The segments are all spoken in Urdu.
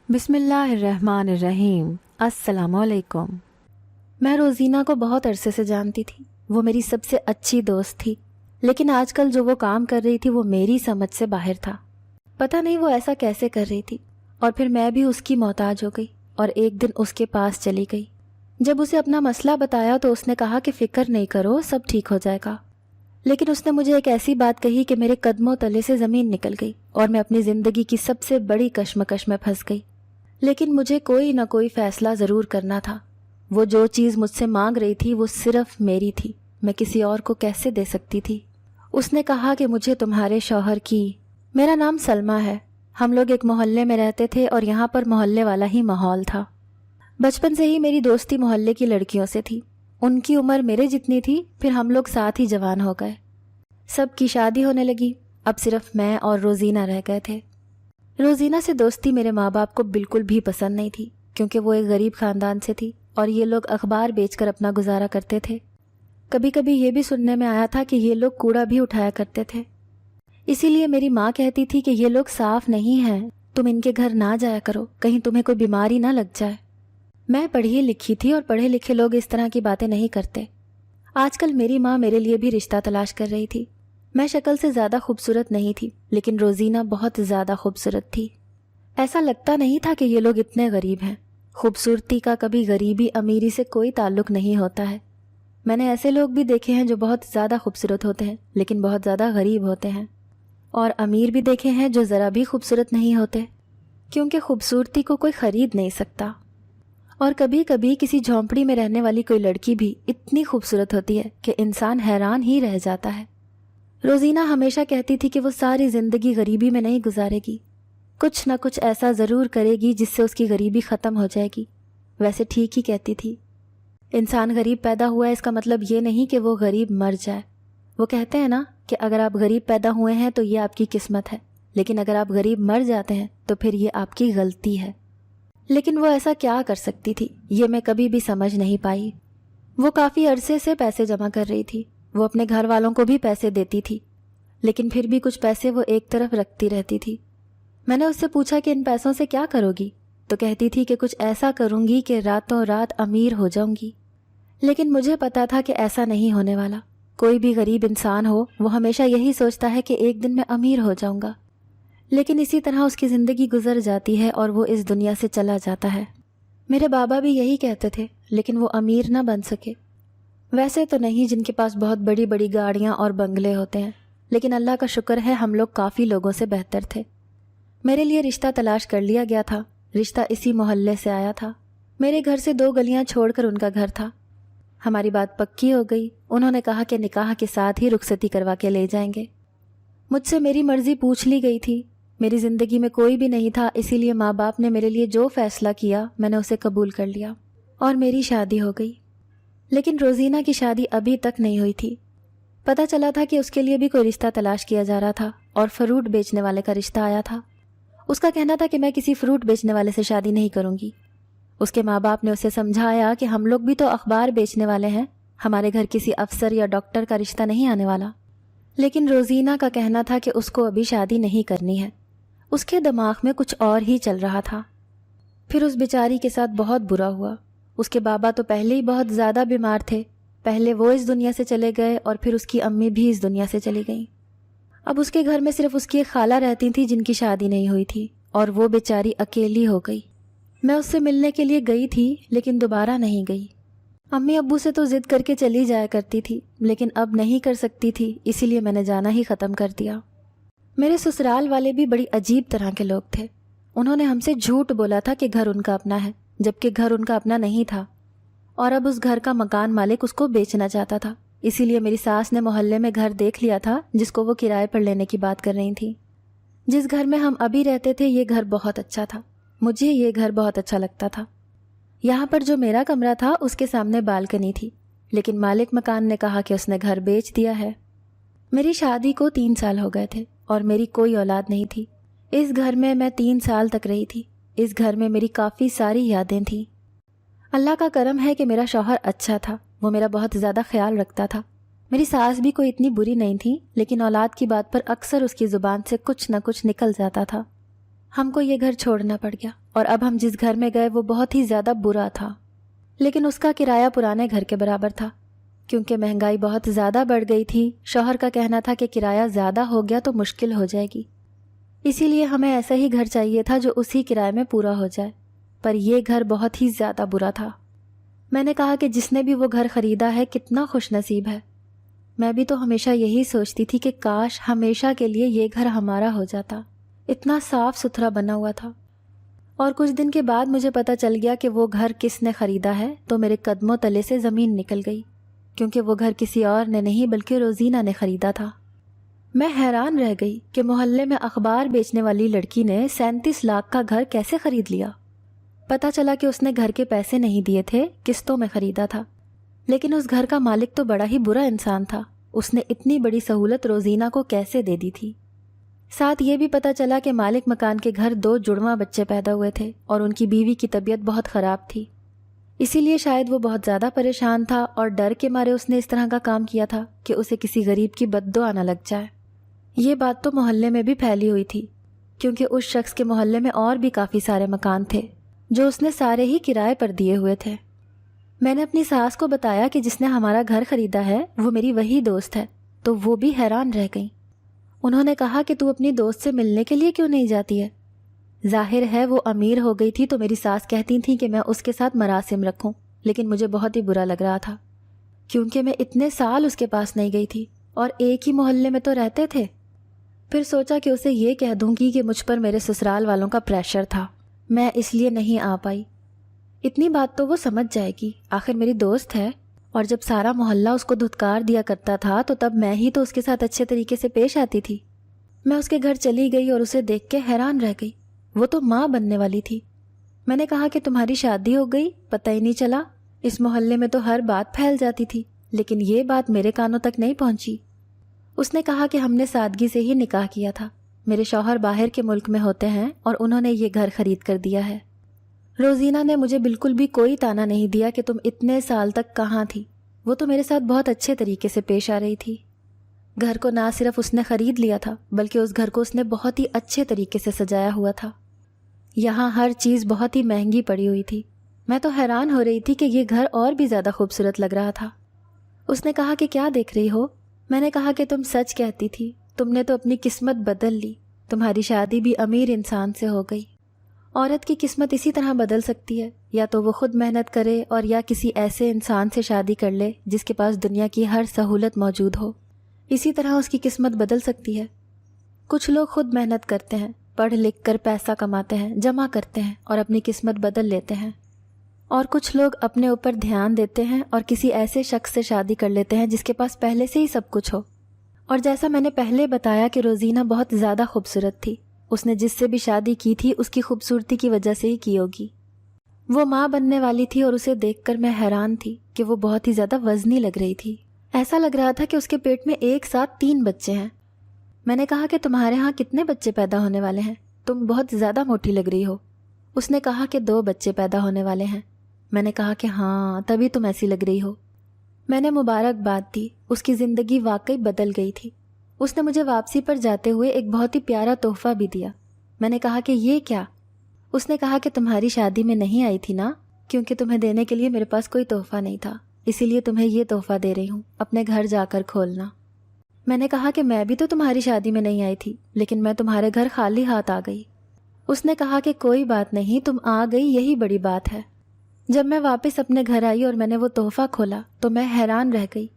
بسم اللہ الرحمن الرحیم۔ السلام علیکم۔ میں روزینہ کو بہت عرصے سے جانتی تھی، وہ میری سب سے اچھی دوست تھی، لیکن آج کل جو وہ کام کر رہی تھی وہ میری سمجھ سے باہر تھا۔ پتہ نہیں وہ ایسا کیسے کر رہی تھی، اور پھر میں بھی اس کی محتاج ہو گئی اور ایک دن اس کے پاس چلی گئی۔ جب اسے اپنا مسئلہ بتایا تو اس نے کہا کہ فکر نہیں کرو، سب ٹھیک ہو جائے گا، لیکن اس نے مجھے ایک ایسی بات کہی کہ میرے قدموں تلے سے زمین نکل گئی اور میں اپنی زندگی کی سب سے بڑی کشمکش میں پھنس گئی۔ لیکن مجھے کوئی نہ کوئی فیصلہ ضرور کرنا تھا۔ وہ جو چیز مجھ سے مانگ رہی تھی وہ صرف میری تھی، میں کسی اور کو کیسے دے سکتی تھی؟ اس نے کہا کہ مجھے تمہارے شوہر کی، میرا نام سلمہ ہے، ہم لوگ ایک محلے میں رہتے تھے اور یہاں پر محلے والا ہی ماحول تھا۔ بچپن سے ہی میری دوستی محلے کی لڑکیوں سے تھی، ان کی عمر میرے جتنی تھی، پھر ہم لوگ ساتھ ہی جوان ہو گئے، سب کی شادی ہونے لگی، اب صرف میں اور روزینہ رہ گئے تھے۔ روزینہ سے دوستی میرے ماں باپ کو بالکل بھی پسند نہیں تھی، کیونکہ وہ ایک غریب خاندان سے تھی اور یہ لوگ اخبار بیچ کر اپنا گزارا کرتے تھے۔ کبھی کبھی یہ بھی سننے میں آیا تھا کہ یہ لوگ کوڑا بھی اٹھایا کرتے تھے، اسی لیے میری ماں کہتی تھی کہ یہ لوگ صاف نہیں ہیں، تم ان کے گھر نہ جایا کرو، کہیں تمہیں کوئی بیماری نہ لگ جائے۔ میں پڑھی لکھی تھی اور پڑھے لکھے لوگ اس طرح کی باتیں نہیں کرتے۔ آج کل میری ماں میرے لیے بھی رشتہ تلاش کر رہی تھی۔ میں شکل سے زیادہ خوبصورت نہیں تھی، لیکن روزینہ بہت زیادہ خوبصورت تھی۔ ایسا لگتا نہیں تھا کہ یہ لوگ اتنے غریب ہیں۔ خوبصورتی کا کبھی غریبی امیری سے کوئی تعلق نہیں ہوتا ہے۔ میں نے ایسے لوگ بھی دیکھے ہیں جو بہت زیادہ خوبصورت ہوتے ہیں لیکن بہت زیادہ غریب ہوتے ہیں، اور امیر بھی دیکھے ہیں جو ذرا بھی خوبصورت نہیں ہوتے، کیونکہ خوبصورتی کو کوئی خرید نہیں سکتا۔ اور کبھی کبھی کسی جھونپڑی میں رہنے والی کوئی لڑکی بھی اتنی خوبصورت ہوتی ہے کہ انسان حیران ہی رہ جاتا ہے۔ روزینہ ہمیشہ کہتی تھی کہ وہ ساری زندگی غریبی میں نہیں گزارے گی، کچھ نہ کچھ ایسا ضرور کرے گی جس سے اس کی غریبی ختم ہو جائے گی۔ ویسے ٹھیک ہی کہتی تھی، انسان غریب پیدا ہوا ہے اس کا مطلب یہ نہیں کہ وہ غریب مر جائے۔ وہ کہتے ہیں نا کہ اگر آپ غریب پیدا ہوئے ہیں تو یہ آپ کی قسمت ہے، لیکن اگر آپ غریب مر جاتے ہیں تو پھر یہ آپ کی غلطی ہے۔ لیکن وہ ایسا کیا کر سکتی تھی، یہ میں کبھی بھی سمجھ نہیں پائی۔ وہ کافی عرصے سے پیسے جمع کر رہی تھی، وہ اپنے گھر والوں کو بھی پیسے دیتی تھی، لیکن پھر بھی کچھ پیسے وہ ایک طرف رکھتی رہتی تھی۔ میں نے اس سے پوچھا کہ ان پیسوں سے کیا کرو گی، تو کہتی تھی کہ کچھ ایسا کروں گی کہ راتوں رات امیر ہو جاؤں گی۔ لیکن مجھے پتا تھا کہ ایسا نہیں ہونے والا۔ کوئی بھی غریب انسان ہو وہ ہمیشہ یہی سوچتا ہے کہ ایک دن میں امیر ہو جاؤں گا، لیکن اسی طرح اس کی زندگی گزر جاتی ہے اور وہ اس دنیا سے چلا جاتا ہے۔ میرے بابا بھی یہی کہتے تھے، لیکن وہ امیر نہ بن سکے۔ ویسے تو نہیں جن کے پاس بہت بڑی بڑی گاڑیاں اور بنگلے ہوتے ہیں، لیکن اللہ کا شکر ہے ہم لوگ کافی لوگوں سے بہتر تھے۔ میرے لیے رشتہ تلاش کر لیا گیا تھا، رشتہ اسی محلے سے آیا تھا، میرے گھر سے 2 گلیاں چھوڑ کر ان کا گھر تھا۔ ہماری بات پکی ہو گئی، انہوں نے کہا کہ نکاح کے ساتھ ہی رخصتی کروا کے لے جائیں گے۔ مجھ سے میری مرضی پوچھ لی گئی تھی، میری زندگی میں کوئی بھی نہیں تھا، اسی لیے ماں باپ نے میرے لیے جو فیصلہ کیا میں نے اسے قبول کر لیا اور میری شادی ہو گئی۔ لیکن روزینہ کی شادی ابھی تک نہیں ہوئی تھی۔ پتہ چلا تھا کہ اس کے لیے بھی کوئی رشتہ تلاش کیا جا رہا تھا، اور فروٹ بیچنے والے کا رشتہ آیا تھا۔ اس کا کہنا تھا کہ میں کسی فروٹ بیچنے والے سے شادی نہیں کروں گی۔ اس کے ماں باپ نے اسے سمجھایا کہ ہم لوگ بھی تو اخبار بیچنے والے ہیں، ہمارے گھر کسی افسر یا ڈاکٹر کا رشتہ نہیں آنے والا۔ لیکن روزینہ کا کہنا تھا کہ اس کو ابھی شادی نہیں کرنی ہے، اس کے دماغ میں کچھ اور ہی چل رہا تھا۔ پھر اس بیچاری کے ساتھ بہت برا ہوا۔ اس کے بابا تو پہلے ہی بہت زیادہ بیمار تھے، پہلے وہ اس دنیا سے چلے گئے اور پھر اس کی امی بھی اس دنیا سے چلی گئیں۔ اب اس کے گھر میں صرف اس کی ایک خالہ رہتی تھی جن کی شادی نہیں ہوئی تھی، اور وہ بیچاری اکیلی ہو گئی۔ میں اس سے ملنے کے لیے گئی تھی لیکن دوبارہ نہیں گئی۔ امی ابو سے تو ضد کر کے چلی جایا کرتی تھی، لیکن اب نہیں کر سکتی تھی، اسی لیے میں نے جانا ہی ختم کر دیا۔ میرے سسرال والے بھی بڑی عجیب طرح کے لوگ تھے۔ انہوں نے ہم سے جھوٹ بولا تھا کہ گھر ان کا اپنا ہے، جبکہ گھر ان کا اپنا نہیں تھا، اور اب اس گھر کا مکان مالک اس کو بیچنا چاہتا تھا۔ اسی لیے میری ساس نے محلے میں گھر دیکھ لیا تھا جس کو وہ کرائے پر لینے کی بات کر رہی تھی۔ جس گھر میں ہم ابھی رہتے تھے یہ گھر بہت اچھا تھا، مجھے یہ گھر بہت اچھا لگتا تھا۔ یہاں پر جو میرا کمرہ تھا اس کے سامنے بالکنی تھی، لیکن مالک مکان نے کہا کہ اس نے گھر بیچ دیا ہے۔ میری شادی کو 3 سال ہو گئے تھے اور میری کوئی اولاد نہیں تھی۔ اس گھر میں میں 3 سال تک رہی تھی۔ اس گھر میں میری کافی ساری یادیں تھیں۔ اللہ کا کرم ہے کہ میرا شوہر اچھا تھا، وہ میرا بہت زیادہ خیال رکھتا تھا۔ میری ساس بھی کوئی اتنی بری نہیں تھی، لیکن اولاد کی بات پر اکثر اس کی زبان سے کچھ نہ کچھ نکل جاتا تھا۔ ہم کو یہ گھر چھوڑنا پڑ گیا اور اب ہم جس گھر میں گئے وہ بہت ہی زیادہ برا تھا، لیکن اس کا کرایہ پرانے گھر کے برابر تھا۔ کیونکہ مہنگائی بہت زیادہ بڑھ گئی تھی، شوہر کا کہنا تھا کہ کرایہ زیادہ ہو گیا تو مشکل ہو جائے گی، اسی لیے ہمیں ایسا ہی گھر چاہیے تھا جو اسی کرائے میں پورا ہو جائے، پر یہ گھر بہت ہی زیادہ برا تھا۔ میں نے کہا کہ جس نے بھی وہ گھر خریدا ہے کتنا خوش نصیب ہے۔ میں بھی تو ہمیشہ یہی سوچتی تھی کہ کاش ہمیشہ کے لیے یہ گھر ہمارا ہو جاتا، اتنا صاف ستھرا بنا ہوا تھا۔ اور کچھ دن کے بعد مجھے پتہ چل گیا کہ وہ گھر کس نے خریدا ہے تو میرے قدموں تلے سے زمین نکل گئی، کیونکہ وہ گھر کسی اور نے نہیں بلکہ روزینہ نے خریدا تھا۔ میں حیران رہ گئی کہ محلے میں اخبار بیچنے والی لڑکی نے 37 لاکھ کا گھر کیسے خرید لیا۔ پتہ چلا کہ اس نے گھر کے پیسے نہیں دیے تھے، قسطوں میں خریدا تھا، لیکن اس گھر کا مالک تو بڑا ہی برا انسان تھا، اس نے اتنی بڑی سہولت روزینہ کو کیسے دے دی تھی۔ ساتھ یہ بھی پتہ چلا کہ مالک مکان کے گھر 2 جڑواں بچے پیدا ہوئے تھے اور ان کی بیوی کی طبیعت بہت خراب تھی، اسی لیے شاید وہ بہت زیادہ پریشان تھا اور ڈر کے مارے اس نے اس طرح کا کام کیا تھا کہ اسے کسی غریب کی بددعا نہ لگ جائے۔ یہ بات تو محلے میں بھی پھیلی ہوئی تھی، کیونکہ اس شخص کے محلے میں اور بھی کافی سارے مکان تھے جو اس نے سارے ہی کرائے پر دیے ہوئے تھے۔ میں نے اپنی ساس کو بتایا کہ جس نے ہمارا گھر خریدا ہے وہ میری وہی دوست ہے، تو وہ بھی حیران رہ گئیں۔ انہوں نے کہا کہ تو اپنی دوست سے ملنے کے لیے کیوں نہیں جاتی ہے؟ ظاہر ہے وہ امیر ہو گئی تھی تو میری ساس کہتی تھیں کہ میں اس کے ساتھ مراسم رکھوں، لیکن مجھے بہت ہی برا لگ رہا تھا، کیونکہ میں اتنے سال اس کے پاس نہیں گئی تھی اور ایک ہی محلے میں تو رہتے تھے۔ پھر سوچا کہ اسے یہ کہہ دوں گی کہ مجھ پر میرے سسرال والوں کا پریشر تھا، میں اس لیے نہیں آ پائی۔ اتنی بات تو وہ سمجھ جائے گی، آخر میری دوست ہے، اور جب سارا محلہ اس کو دھتکار دیا کرتا تھا تو تب میں ہی تو اس کے ساتھ اچھے طریقے سے پیش آتی تھی۔ میں اس کے گھر چلی گئی اور اسے دیکھ کے حیران رہ گئی، وہ تو ماں بننے والی تھی۔ میں نے کہا کہ تمہاری شادی ہو گئی، پتہ ہی نہیں چلا، اس محلے میں تو ہر بات پھیل جاتی تھی، لیکن یہ بات میرے کانوں تک نہیں پہنچی۔ اس نے کہا کہ ہم نے سادگی سے ہی نکاح کیا تھا، میرے شوہر باہر کے ملک میں ہوتے ہیں اور انہوں نے یہ گھر خرید کر دیا ہے۔ روزینہ نے مجھے بالکل بھی کوئی تانا نہیں دیا کہ تم اتنے سال تک کہاں تھی، وہ تو میرے ساتھ بہت اچھے طریقے سے پیش آ رہی تھی۔ گھر کو نہ صرف اس نے خرید لیا تھا بلکہ اس گھر کو اس نے بہت ہی اچھے طریقے سے سجایا ہوا تھا۔ یہاں ہر چیز بہت ہی مہنگی پڑی ہوئی تھی، میں تو حیران ہو رہی تھی کہ یہ گھر اور بھی زیادہ خوبصورت لگ رہا تھا۔ اس نے کہا کہ کیا دیکھ رہی ہو؟ میں نے کہا کہ تم سچ کہتی تھی، تم نے تو اپنی قسمت بدل لی، تمہاری شادی بھی امیر انسان سے ہو گئی۔ عورت کی قسمت اسی طرح بدل سکتی ہے، یا تو وہ خود محنت کرے اور یا کسی ایسے انسان سے شادی کر لے جس کے پاس دنیا کی ہر سہولت موجود ہو، اسی طرح اس کی قسمت بدل سکتی ہے۔ کچھ لوگ خود محنت کرتے ہیں، پڑھ لکھ کر پیسہ کماتے ہیں، جمع کرتے ہیں اور اپنی قسمت بدل لیتے ہیں، اور کچھ لوگ اپنے اوپر دھیان دیتے ہیں اور کسی ایسے شخص سے شادی کر لیتے ہیں جس کے پاس پہلے سے ہی سب کچھ ہو۔ اور جیسا میں نے پہلے بتایا کہ روزینہ بہت زیادہ خوبصورت تھی، اس نے جس سے بھی شادی کی تھی اس کی خوبصورتی کی وجہ سے ہی کی ہوگی۔ وہ ماں بننے والی تھی اور اسے دیکھ کر میں حیران تھی کہ وہ بہت ہی زیادہ وزنی لگ رہی تھی، ایسا لگ رہا تھا کہ اس کے پیٹ میں ایک ساتھ 3 بچے ہیں۔ میں نے کہا کہ تمہارے ہاں کتنے بچے پیدا ہونے والے ہیں؟ تم بہت زیادہ موٹی لگ رہی ہو۔ اس نے کہا کہ 2 بچے پیدا ہونے والے ہیں۔ میں نے کہا کہ ہاں، تبھی تم ایسی لگ رہی ہو۔ میں نے مبارکباد دی، اس کی زندگی واقعی بدل گئی تھی۔ اس نے مجھے واپسی پر جاتے ہوئے ایک بہت ہی پیارا تحفہ بھی دیا۔ میں نے کہا کہ یہ کیا؟ اس نے کہا کہ تمہاری شادی میں نہیں آئی تھی نا، کیونکہ تمہیں دینے کے لیے میرے پاس کوئی تحفہ نہیں تھا، اسی لیے تمہیں یہ تحفہ دے رہی ہوں، اپنے گھر جا کر کھولنا۔ میں نے کہا کہ میں بھی تو تمہاری شادی میں نہیں آئی تھی، لیکن میں تمہارے گھر خالی ہاتھ آ گئی۔ اس نے کہا کہ کوئی بات نہیں، تم آ گئی یہی بڑی بات ہے۔ جب میں واپس اپنے گھر آئی اور میں نے وہ تحفہ کھولا تو میں حیران رہ گئی۔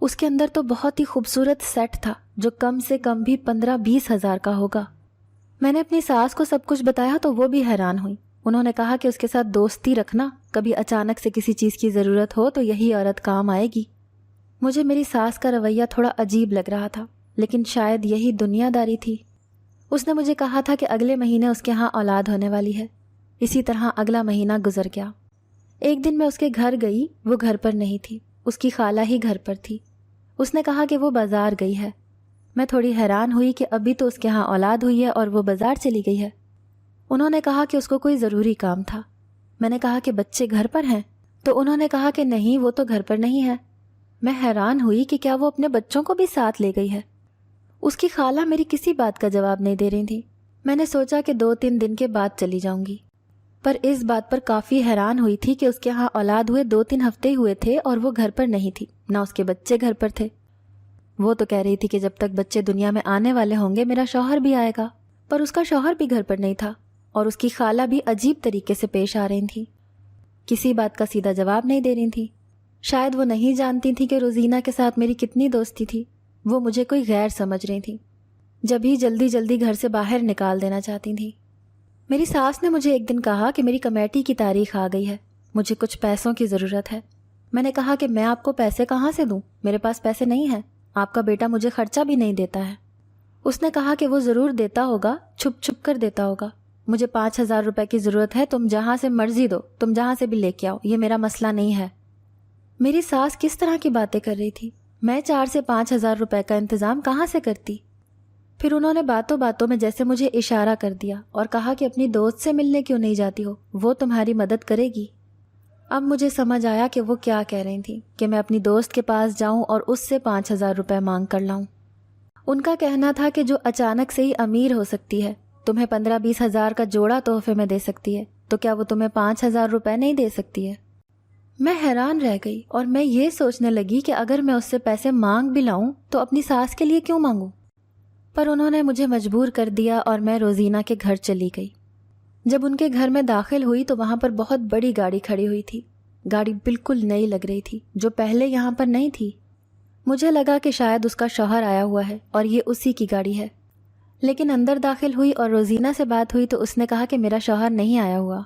اس کے اندر تو بہت ہی خوبصورت سیٹ تھا جو کم سے کم بھی 15-20 ہزار کا ہوگا۔ میں نے اپنی ساس کو سب کچھ بتایا تو وہ بھی حیران ہوئی۔ انہوں نے کہا کہ اس کے ساتھ دوستی رکھنا، کبھی اچانک سے کسی چیز کی ضرورت ہو تو یہی عورت کام آئے گی۔ مجھے میری ساس کا رویہ تھوڑا عجیب لگ رہا تھا، لیکن شاید یہی دنیا داری تھی۔ اس نے مجھے کہا تھا کہ اگلے مہینے اس کے ہاں اولاد ہونے والی ہے۔ اسی طرح اگلا مہینہ گزر گیا۔ ایک دن میں اس کے گھر گئی، وہ گھر پر نہیں تھی، اس کی خالہ ہی گھر پر تھی۔ اس نے کہا کہ وہ بازار گئی ہے۔ میں تھوڑی حیران ہوئی کہ ابھی تو اس کے ہاں اولاد ہوئی ہے اور وہ بازار چلی گئی ہے۔ انہوں نے کہا کہ اس کو کوئی ضروری کام تھا۔ میں نے کہا کہ بچے گھر پر ہیں؟ تو انہوں نے کہا کہ نہیں، وہ تو گھر پر نہیں ہے۔ میں حیران ہوئی کہ کیا وہ اپنے بچوں کو بھی ساتھ لے گئی ہے؟ اس کی خالہ میری کسی بات کا جواب نہیں دے رہی تھی۔ میں نے سوچا کہ 2-3 دن کے بعد چلی جاؤں گی، پر اس بات پر کافی حیران ہوئی تھی کہ اس کے ہاں اولاد ہوئے 2-3 ہفتے ہوئے تھے اور وہ گھر پر نہیں تھی، نہ اس کے بچے گھر پر تھے۔ وہ تو کہہ رہی تھی کہ جب تک بچے دنیا میں آنے والے ہوں گے میرا شوہر بھی آئے گا، پر اس کا شوہر بھی گھر پر نہیں تھا اور اس کی خالہ بھی عجیب طریقے سے پیش آ رہی تھی، کسی بات کا سیدھا جواب نہیں دے رہی تھی۔ شاید وہ نہیں جانتی تھی کہ روزینہ کے ساتھ میری کتنی دوستی تھی، وہ مجھے کوئی غیر سمجھ رہی تھی، جب ہی جلدی جلدی گھر سے باہر نکال دینا چاہتی تھی۔ میری ساس نے مجھے ایک دن کہا کہ میری کمیٹی کی تاریخ آ گئی ہے، مجھے کچھ پیسوں کی ضرورت ہے۔ میں نے کہا کہ میں آپ کو پیسے کہاں سے دوں، میرے پاس پیسے نہیں ہیں، آپ کا بیٹا مجھے خرچہ بھی نہیں دیتا ہے۔ اس نے کہا کہ وہ ضرور دیتا ہوگا، چھپ چھپ کر دیتا ہوگا، مجھے 5,000 روپے کی ضرورت ہے، تم جہاں سے مرضی دو، تم جہاں سے بھی لے کے آؤ، یہ میرا مسئلہ نہیں ہے۔ میری ساس کس طرح کی باتیں کر رہی تھی، میں 4 سے 5,000 روپے کا انتظام کہاں سے کرتی؟ پھر انہوں نے باتوں باتوں میں جیسے مجھے اشارہ کر دیا اور کہا کہ اپنی دوست سے ملنے کیوں نہیں جاتی ہو، وہ تمہاری مدد کرے گی۔ اب مجھے سمجھ آیا کہ وہ کیا کہہ رہی تھی، کہ میں اپنی دوست کے پاس جاؤں اور اس سے 5,000 روپے مانگ کر لاؤں۔ ان کا کہنا تھا کہ جو اچانک سے ہی امیر ہو سکتی ہے، تمہیں 15-20 ہزار کا جوڑا تحفے میں دے سکتی ہے، تو کیا وہ تمہیں 5,000 روپے نہیں دے سکتی ہے؟ میں حیران رہ گئی اور میں یہ سوچنے لگی کہ اگر میں اس سے پیسے مانگ بھی لاؤں تو اپنی ساس کے لیے کیوں مانگوں؟ پر انہوں نے مجھے مجبور کر دیا اور میں روزینہ کے گھر چلی گئی۔ جب ان کے گھر میں داخل ہوئی تو وہاں پر بہت بڑی گاڑی کھڑی ہوئی تھی، گاڑی بالکل نئی لگ رہی تھی جو پہلے یہاں پر نہیں تھی۔ مجھے لگا کہ شاید اس کا شوہر آیا ہوا ہے اور یہ اسی کی گاڑی ہے، لیکن اندر داخل ہوئی اور روزینہ سے بات ہوئی تو اس نے کہا کہ میرا شوہر نہیں آیا ہوا،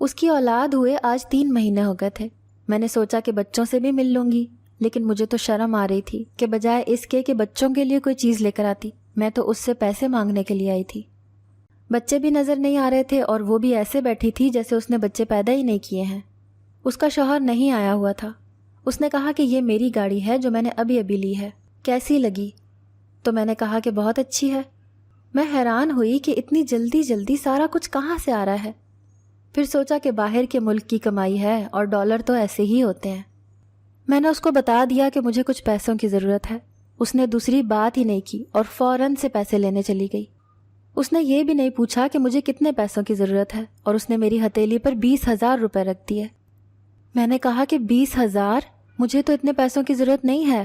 اس کی اولاد ہوئے آج 3 مہینے ہو گئے تھے۔ میں نے سوچا کہ بچوں سے بھی مل لوں گی، لیکن مجھے تو شرم آ رہی تھی کہ بجائے اس کے کہ بچوں کے لیے کوئی چیز لے کر آتی، میں تو اس سے پیسے مانگنے کے لیے آئی تھی۔ بچے بھی نظر نہیں آ رہے تھے اور وہ بھی ایسے بیٹھی تھی جیسے اس نے بچے پیدا ہی نہیں کیے ہیں۔ اس کا شوہر نہیں آیا ہوا تھا۔ اس نے کہا کہ یہ میری گاڑی ہے جو میں نے ابھی ابھی لی ہے، کیسی لگی؟ تو میں نے کہا کہ بہت اچھی ہے۔ میں حیران ہوئی کہ اتنی جلدی جلدی سارا کچھ کہاں سے آ رہا ہے۔ پھر سوچا کہ باہر کے ملک کی کمائی ہے اور ڈالر تو ایسے ہی ہوتے ہیں۔ میں نے اس کو بتا دیا کہ مجھے کچھ پیسوں کی ضرورت ہے۔ اس نے دوسری بات ہی نہیں کی اور فوراً سے پیسے لینے چلی گئی۔ اس نے یہ بھی نہیں پوچھا کہ مجھے کتنے پیسوں کی ضرورت ہے اور اس نے میری ہتھیلی پر 20,000 روپے رکھ دیے۔ میں نے کہا کہ 20,000؟ مجھے تو اتنے پیسوں کی ضرورت نہیں ہے۔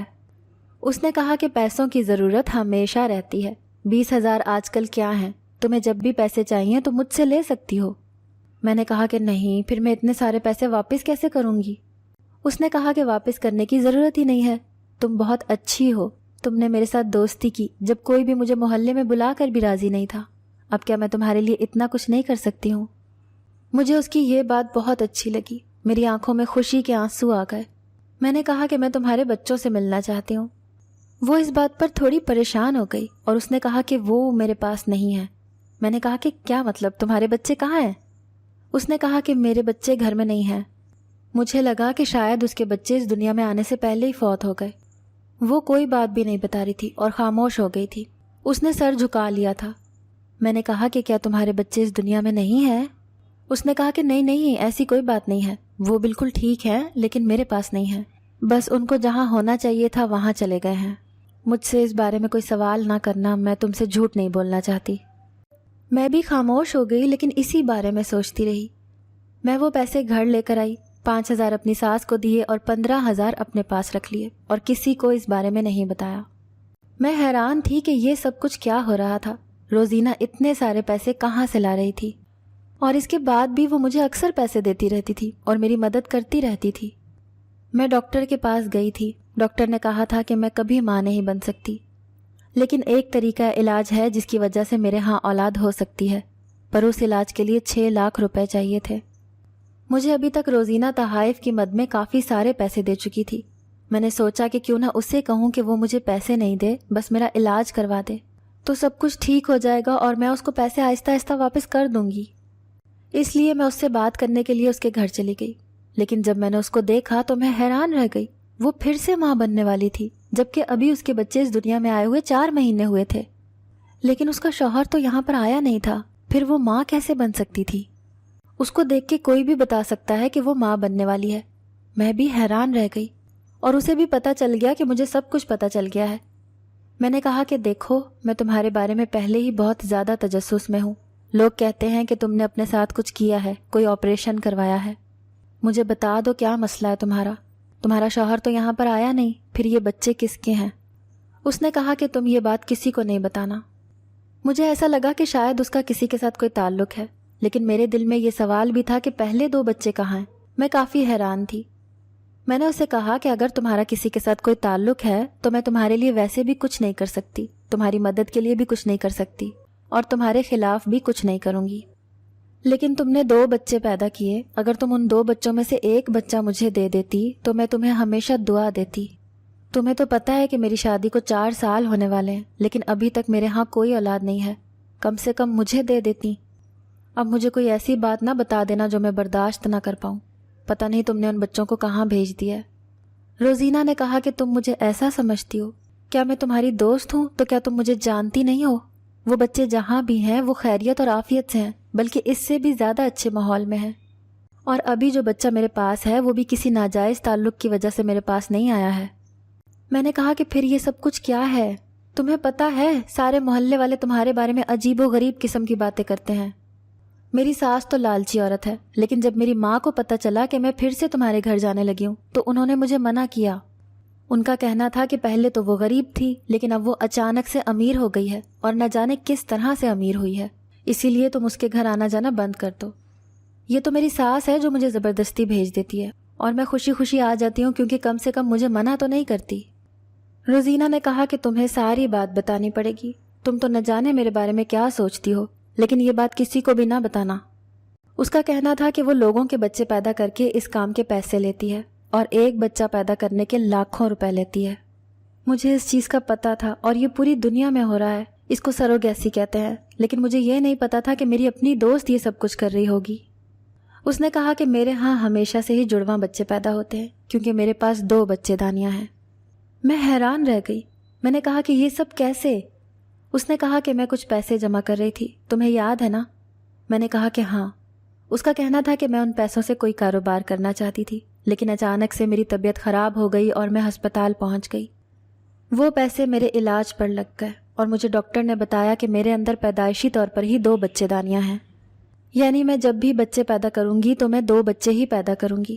اس نے کہا کہ پیسوں کی ضرورت ہمیشہ رہتی ہے، 20,000 آج کل کیا ہیں، تمہیں جب بھی پیسے چاہیے تو مجھ سے لے سکتی ہو۔ میں نے کہا کہ نہیں، پھر میں اتنے سارے پیسے واپس کیسے کروں گی؟ اس نے کہا کہ واپس کرنے کی ضرورت ہی نہیں ہے، تم بہت اچھی ہو، تم نے میرے ساتھ دوستی کی جب کوئی بھی مجھے محلے میں بلا کر بھی راضی نہیں تھا، اب کیا میں تمہارے لیے اتنا کچھ نہیں کر سکتی ہوں؟ مجھے اس کی یہ بات بہت اچھی لگی، میری آنکھوں میں خوشی کے آنسو آ گئے۔ میں نے کہا کہ میں تمہارے بچوں سے ملنا چاہتی ہوں۔ وہ اس بات پر تھوڑی پریشان ہو گئی اور اس نے کہا کہ وہ میرے پاس نہیں ہے۔ میں نے کہا کہ کیا مطلب، تمہارے بچے کہاں ہیں؟ اس نے کہا کہ میرے بچے گھر میں نہیں ہیں۔ مجھے لگا کہ شاید اس کے بچے اس دنیا میں آنے سے پہلے ہی فوت ہو گئے۔ وہ کوئی بات بھی نہیں بتا رہی تھی اور خاموش ہو گئی تھی، اس نے سر جھکا لیا تھا۔ میں نے کہا کہ کیا تمہارے بچے اس دنیا میں نہیں ہیں؟ اس نے کہا کہ نہیں، ایسی کوئی بات نہیں ہے، وہ بالکل ٹھیک ہے لیکن میرے پاس نہیں ہے، بس ان کو جہاں ہونا چاہیے تھا وہاں چلے گئے ہیں۔ مجھ سے اس بارے میں کوئی سوال نہ کرنا، میں تم سے جھوٹ نہیں بولنا چاہتی۔ میں بھی خاموش ہو گئی لیکن اسی بارے میں سوچتی رہی۔ میں وہ پیسے گھر لے کر آئی، 5,000 اپنی ساس کو دیے اور 15,000 اپنے پاس رکھ لیے اور کسی کو اس بارے میں نہیں بتایا۔ میں حیران تھی کہ یہ سب کچھ کیا ہو رہا تھا، روزینہ اتنے سارے پیسے کہاں سے لا رہی تھی، اور اس کے بعد بھی وہ مجھے اکثر پیسے دیتی رہتی تھی اور میری مدد کرتی رہتی تھی۔ میں ڈاکٹر کے پاس گئی تھی، ڈاکٹر نے کہا تھا کہ میں کبھی ماں نہیں بن سکتی، لیکن ایک طریقہ علاج ہے جس کی وجہ سے میرے ہاں اولاد ہو سکتی ہے، پر اس علاج کے لیے 6 لاکھ روپے چاہیے تھے۔ مجھے ابھی تک روزینہ تحائف کی مد میں کافی سارے پیسے دے چکی تھی۔ میں نے سوچا کہ کیوں نہ اسے کہوں کہ وہ مجھے پیسے نہیں دے، بس میرا علاج کروا دے تو سب کچھ ٹھیک ہو جائے گا اور میں اس کو پیسے آہستہ آہستہ واپس کر دوں گی۔ اس لیے میں اس سے بات کرنے کے لیے اس کے گھر چلی گئی، لیکن جب میں نے اس کو دیکھا تو میں حیران رہ گئی۔ وہ پھر سے ماں بننے والی تھی، جبکہ ابھی اس کے بچے اس دنیا میں آئے ہوئے 4 مہینے ہوئے تھے، لیکن اس کا شوہر تو یہاں پر آیا نہیں تھا، پھر وہ ماں کیسے بن سکتی تھی؟ اس کو دیکھ کے کوئی بھی بتا سکتا ہے کہ وہ ماں بننے والی ہے۔ میں بھی حیران رہ گئی اور اسے بھی پتہ چل گیا کہ مجھے سب کچھ پتہ چل گیا ہے۔ میں نے کہا کہ دیکھو، میں تمہارے بارے میں پہلے ہی بہت زیادہ تجسس میں ہوں. لوگ کہتے ہیں کہ تم نے اپنے ساتھ کچھ کیا ہے، کوئی آپریشن کروایا ہے. مجھے بتا دو کیا مسئلہ ہے تمہارا شوہر تو یہاں پر آیا نہیں، پھر یہ بچے کس کے ہیں؟ اس نے کہا کہ تم یہ بات کسی کو نہیں بتانا. مجھے ایسا لگا کہ شاید اس کا کسی کے ساتھ کوئی تعلق ہے، لیکن میرے دل میں یہ سوال بھی تھا کہ پہلے 2 بچے کہاں ہیں. میں کافی حیران تھی. میں نے اسے کہا کہ اگر تمہارا کسی کے ساتھ کوئی تعلق ہے تو میں تمہارے لیے ویسے بھی کچھ نہیں کر سکتی، تمہاری مدد کے لیے بھی کچھ نہیں کر سکتی، اور تمہارے خلاف بھی کچھ نہیں کروں گی. لیکن تم نے 2 بچے پیدا کیے، اگر تم ان 2 بچوں میں سے ایک بچہ مجھے دے دیتی تو میں تمہیں ہمیشہ دعا دیتی. تمہیں تو پتہ ہے کہ میری شادی کو 4 سال ہونے والے ہیں، لیکن ابھی تک میرے ہاں کوئی اولاد نہیں ہے. کم سے کم مجھے دے دیتی. اب مجھے کوئی ایسی بات نہ بتا دینا جو میں برداشت نہ کر پاؤں. پتہ نہیں تم نے ان بچوں کو کہاں بھیج دیا ہے. روزینہ نے کہا کہ تم مجھے ایسا سمجھتی ہو؟ کیا میں تمہاری دوست ہوں تو کیا تم مجھے جانتی نہیں ہو؟ وہ بچے جہاں بھی ہیں وہ خیریت اور عافیت سے ہیں، بلکہ اس سے بھی زیادہ اچھے ماحول میں ہیں. اور ابھی جو بچہ میرے پاس ہے وہ بھی کسی ناجائز تعلق کی وجہ سے میرے پاس نہیں آیا ہے. میں نے کہا کہ پھر یہ سب کچھ کیا ہے؟ تمہیں پتہ ہے سارے محلے والے تمہارے بارے میں عجیب و غریب قسم کی باتیں کرتے ہیں. میری ساس تو لالچی عورت ہے، لیکن جب میری ماں کو پتہ چلا کہ میں پھر سے تمہارے گھر جانے لگی ہوں تو انہوں نے مجھے منع کیا. ان کا کہنا تھا کہ پہلے تو وہ غریب تھی، لیکن اب وہ اچانک سے امیر ہو گئی ہے اور نہ جانے کس طرح سے امیر ہوئی ہے، اسی لیے تم اس کے گھر آنا جانا بند کر دو. یہ تو میری ساس ہے جو مجھے زبردستی بھیج دیتی ہے، اور میں خوشی خوشی آ جاتی ہوں کیونکہ کم سے کم مجھے منع تو نہیں کرتی. روزینہ نے کہا کہ تمہیں ساری بات بتانی پڑے گی. تم تو نہ جانے میرے بارے میں کیا سوچتی ہو، لیکن یہ بات کسی کو بھی نہ بتانا. اس کا کہنا تھا کہ وہ لوگوں کے بچے پیدا کر کے اس کام کے پیسے لیتی ہے، اور ایک بچہ پیدا کرنے کے لاکھوں روپے لیتی ہے. مجھے اس چیز کا پتہ تھا، اور یہ پوری دنیا میں ہو رہا ہے. اس کو سروگیسی کہتے ہیں، لیکن مجھے یہ نہیں پتا تھا کہ میری اپنی دوست یہ سب کچھ کر رہی ہوگی. اس نے کہا کہ میرے ہاں ہمیشہ سے ہی جڑواں بچے پیدا ہوتے ہیں، کیونکہ میرے پاس 2 بچے دانیاں ہیں. میں حیران رہ گئی. میں نے کہا کہ یہ سب کیسے؟ اس نے کہا کہ میں کچھ پیسے جمع کر رہی تھی، تمہیں یاد ہے نا؟ میں نے کہا کہ ہاں. اس کا کہنا تھا کہ میں ان پیسوں سے کوئی کاروبار کرنا چاہتی تھی، لیکن اچانک سے میری طبیعت خراب ہو گئی اور میں ہسپتال پہنچ گئی. وہ پیسے میرے علاج پر لگ گئے، اور مجھے ڈاکٹر نے بتایا کہ میرے اندر پیدائشی طور پر ہی 2 بچے دانیاں ہیں. یعنی میں جب بھی بچے پیدا کروں گی تو میں 2 بچے ہی پیدا کروں گی.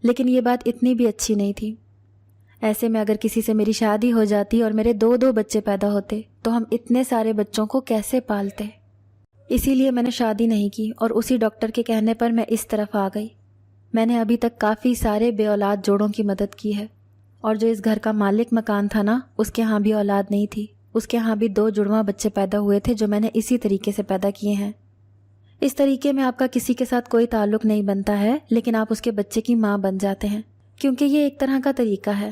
لیکن یہ بات اتنی بھی اچھی نہیں تھی. ایسے میں اگر کسی سے میری شادی ہو جاتی اور میرے 2 بچے پیدا ہوتے تو ہم اتنے سارے بچوں کو کیسے پالتے؟ اسی لیے میں نے شادی نہیں کی، اور اسی ڈاکٹر کے کہنے پر میں اس طرف آ گئی. میں نے ابھی تک کافی سارے بے اولاد جوڑوں کی مدد کی ہے، اور جو اس گھر کا مالک مکان تھا نا، اس کے ہاں بھی اولاد نہیں تھی. اس کے ہاں بھی 2 جڑواں بچے پیدا ہوئے تھے جو میں نے اسی طریقے سے پیدا کیے ہیں. اس طریقے میں آپ کا کسی کے ساتھ کوئی تعلق نہیں بنتا ہے، لیکن آپ اس کے بچے کی ماں بن جاتے ہیں، کیونکہ یہ ایک طرح کا طریقہ ہے.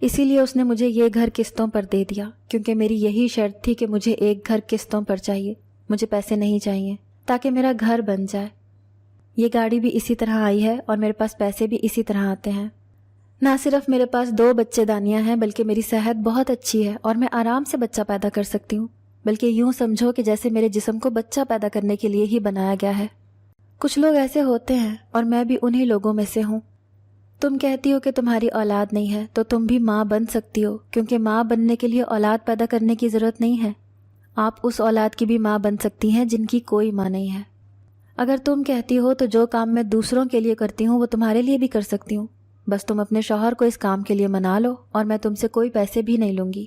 اسی لیے اس نے مجھے یہ گھر قسطوں پر دے دیا، کیونکہ میری یہی شرط تھی کہ مجھے ایک گھر قسطوں پر چاہیے، مجھے پیسے نہیں چاہیے، تاکہ میرا گھر بن جائے. یہ گاڑی بھی اسی طرح آئی ہے، اور میرے پاس پیسے بھی اسی طرح آتے ہیں. نہ صرف میرے پاس 2 بچے دانیاں ہیں، بلکہ میری صحت بہت اچھی ہے اور میں آرام سے بچہ پیدا کر سکتی ہوں. بلکہ یوں سمجھو کہ جیسے میرے جسم کو بچہ پیدا کرنے کے لیے ہی بنایا گیا ہے. کچھ لوگ ایسے ہوتے ہیں، اور میں بھی انہی لوگوں میں سے ہوں. تم کہتی ہو کہ تمہاری اولاد نہیں ہے، تو تم بھی ماں بن سکتی ہو، کیونکہ ماں بننے کے لیے اولاد پیدا کرنے کی ضرورت نہیں ہے. آپ اس اولاد کی بھی ماں بن سکتی ہیں جن کی کوئی ماں نہیں ہے. اگر تم کہتی ہو تو جو کام میں دوسروں کے لیے کرتی ہوں وہ تمہارے لیے بھی کر سکتی ہوں. بس تم اپنے شوہر کو اس کام کے لیے منا لو، اور میں تم سے کوئی پیسے بھی نہیں لوں گی.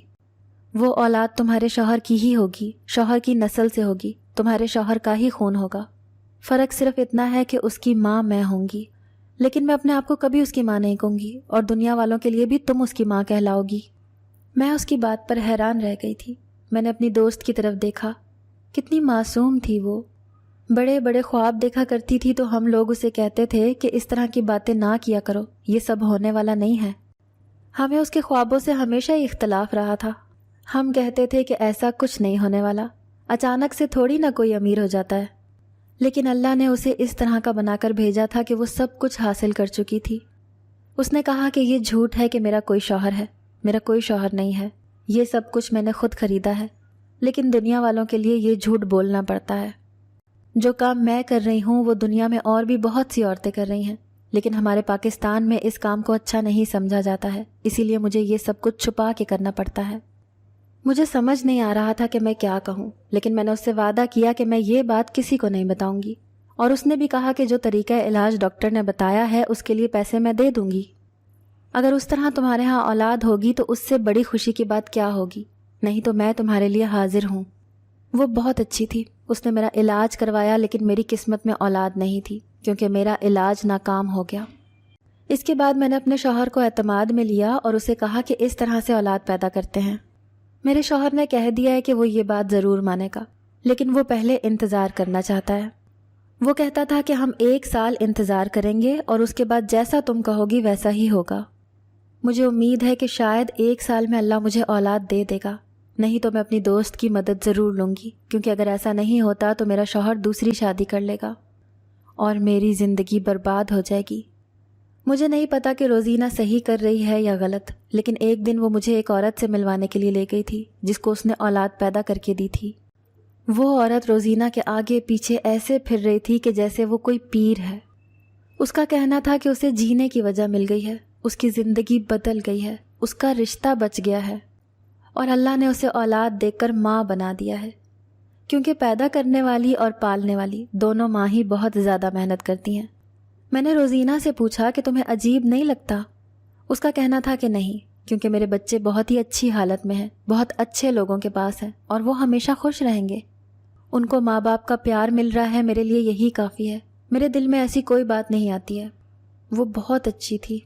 وہ اولاد تمہارے شوہر کی ہی ہوگی، شوہر کی نسل سے ہوگی، تمہارے شوہر کا ہی خون ہوگا. فرق صرف اتنا ہے کہ اس کی ماں میں ہوں گی، لیکن میں اپنے آپ کو کبھی اس کی ماں نہیں کہوں گی، اور دنیا والوں کے لیے بھی تم اس کی ماں کہلاؤ گی. میں اس کی بات پر حیران رہ گئی تھی. میں نے اپنی دوست کی طرف دیکھا. کتنی معصوم تھی وہ. بڑے بڑے خواب دیکھا کرتی تھی تو ہم لوگ اسے کہتے تھے کہ اس طرح کی باتیں نہ کیا کرو، یہ سب ہونے والا نہیں ہے. ہمیں اس کے خوابوں سے ہمیشہ ہی اختلاف رہا تھا. ہم کہتے تھے کہ ایسا کچھ نہیں ہونے والا، اچانک سے تھوڑی نہ کوئی امیر ہو جاتا ہے. لیکن اللہ نے اسے اس طرح کا بنا کر بھیجا تھا کہ وہ سب کچھ حاصل کر چکی تھی. اس نے کہا کہ یہ جھوٹ ہے کہ میرا کوئی شوہر ہے. میرا کوئی شوہر نہیں ہے، یہ سب کچھ میں نے خود خریدا ہے. لیکن دنیا والوں کے لیے یہ جھوٹ بولنا پڑتا ہے. جو کام میں کر رہی ہوں وہ دنیا میں اور بھی بہت سی عورتیں کر رہی ہیں، لیکن ہمارے پاکستان میں اس کام کو اچھا نہیں سمجھا جاتا ہے، اسی لیے مجھے یہ سب کچھ چھپا کے کرنا پڑتا ہے. مجھے سمجھ نہیں آ رہا تھا کہ میں کیا کہوں، لیکن میں نے اس سے وعدہ کیا کہ میں یہ بات کسی کو نہیں بتاؤں گی، اور اس نے بھی کہا کہ جو طریقہ علاج ڈاکٹر نے بتایا ہے اس کے لیے پیسے میں دے دوں گی۔ اگر اس طرح تمہارے ہاں اولاد ہوگی تو اس سے بڑی خوشی کی بات کیا ہوگی، نہیں تو میں تمہارے لیے حاضر ہوں۔ وہ بہت اچھی تھی، اس نے میرا علاج کروایا، لیکن میری قسمت میں اولاد نہیں تھی کیونکہ میرا علاج ناکام ہو گیا۔ اس کے بعد میں نے اپنے شوہر کو اعتماد میں لیا اور اسے کہا کہ اس طرح سے اولاد پیدا کرتے ہیں۔ میرے شوہر نے کہہ دیا ہے کہ وہ یہ بات ضرور مانے گا، لیکن وہ پہلے انتظار کرنا چاہتا ہے۔ وہ کہتا تھا کہ ہم 1 سال انتظار کریں گے اور اس کے بعد جیسا تم کہو گی ویسا ہی ہوگا۔ مجھے امید ہے کہ شاید 1 سال میں اللہ مجھے اولاد دے دے گا، نہیں تو میں اپنی دوست کی مدد ضرور لوں گی، کیونکہ اگر ایسا نہیں ہوتا تو میرا شوہر دوسری شادی کر لے گا اور میری زندگی برباد ہو جائے گی۔ مجھے نہیں پتا کہ روزینہ صحیح کر رہی ہے یا غلط، لیکن ایک دن وہ مجھے ایک عورت سے ملوانے کے لیے لے گئی تھی جس کو اس نے اولاد پیدا کر کے دی تھی۔ وہ عورت روزینہ کے آگے پیچھے ایسے پھر رہی تھی کہ جیسے وہ کوئی پیر ہے۔ اس کا کہنا تھا کہ اسے جینے کی وجہ مل گئی ہے، اس کی زندگی بدل گئی ہے، اس کا رشتہ بچ گیا ہے، اور اللہ نے اسے اولاد دے کر ماں بنا دیا ہے، کیونکہ پیدا کرنے والی اور پالنے والی دونوں ماں ہی بہت زیادہ محنت کرتی ہیں۔ میں نے روزینہ سے پوچھا کہ تمہیں عجیب نہیں لگتا؟ اس کا کہنا تھا کہ نہیں، کیونکہ میرے بچے بہت ہی اچھی حالت میں ہیں، بہت اچھے لوگوں کے پاس ہیں، اور وہ ہمیشہ خوش رہیں گے۔ ان کو ماں باپ کا پیار مل رہا ہے، میرے لیے یہی کافی ہے، میرے دل میں ایسی کوئی بات نہیں آتی ہے۔ وہ بہت اچھی تھی۔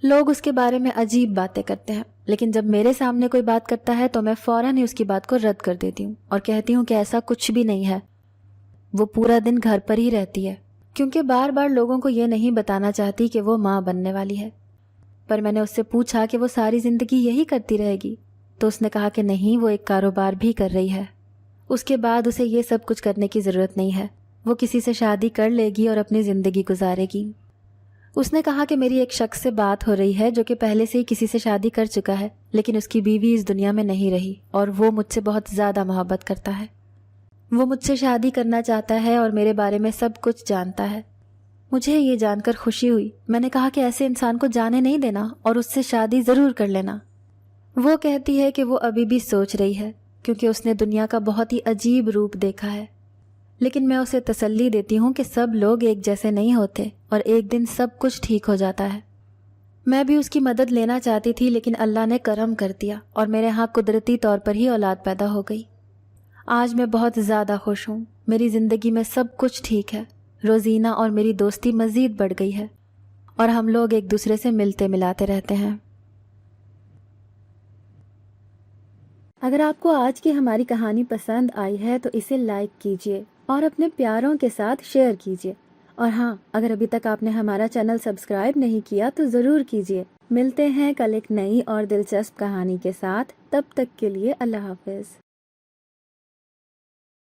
لوگ اس کے بارے میں عجیب باتیں کرتے ہیں، لیکن جب میرے سامنے کوئی بات کرتا ہے تو میں فوراً ہی اس کی بات کو رد کر دیتی ہوں اور کہتی ہوں کہ ایسا کچھ بھی نہیں ہے۔ وہ پورا دن گھر پر ہی رہتی ہے، کیونکہ بار بار لوگوں کو یہ نہیں بتانا چاہتی کہ وہ ماں بننے والی ہے۔ پر میں نے اس سے پوچھا کہ وہ ساری زندگی یہی کرتی رہے گی، تو اس نے کہا کہ نہیں، وہ ایک کاروبار بھی کر رہی ہے۔ اس کے بعد اسے یہ سب کچھ کرنے کی ضرورت نہیں ہے، وہ کسی سے شادی کر لے گی اور اپنی زندگی گزارے گی۔ اس نے کہا کہ میری ایک شخص سے بات ہو رہی ہے جو کہ پہلے سے ہی کسی سے شادی کر چکا ہے، لیکن اس کی بیوی اس دنیا میں نہیں رہی اور وہ مجھ سے بہت زیادہ محبت کرتا ہے۔ وہ مجھ سے شادی کرنا چاہتا ہے اور میرے بارے میں سب کچھ جانتا ہے۔ مجھے یہ جان کر خوشی ہوئی۔ میں نے کہا کہ ایسے انسان کو جانے نہیں دینا اور اس سے شادی ضرور کر لینا۔ وہ کہتی ہے کہ وہ ابھی بھی سوچ رہی ہے، کیونکہ اس نے دنیا کا بہت ہی عجیب روپ دیکھا ہے، لیکن میں اسے تسلی دیتی ہوں کہ سب لوگ ایک جیسے نہیں ہوتے اور ایک دن سب کچھ ٹھیک ہو جاتا ہے۔ میں بھی اس کی مدد لینا چاہتی تھی، لیکن اللہ نے کرم کر دیا اور میرے ہاں قدرتی طور پر ہی اولاد پیدا ہو گئی۔ آج میں بہت زیادہ خوش ہوں، میری زندگی میں سب کچھ ٹھیک ہے۔ روزینہ اور میری دوستی مزید بڑھ گئی ہے اور ہم لوگ ایک دوسرے سے ملتے ملاتے رہتے ہیں۔ اگر آپ کو آج کی ہماری کہانی پسند آئی ہے تو اسے لائک کیجیے اور اپنے پیاروں کے ساتھ شیئر کیجیے، اور ہاں، اگر ابھی تک آپ نے ہمارا چینل سبسکرائب نہیں کیا تو ضرور کیجیے۔ ملتے ہیں کل ایک نئی اور دلچسپ کہانی کے ساتھ، تب تک کے لیے اللہ حافظ۔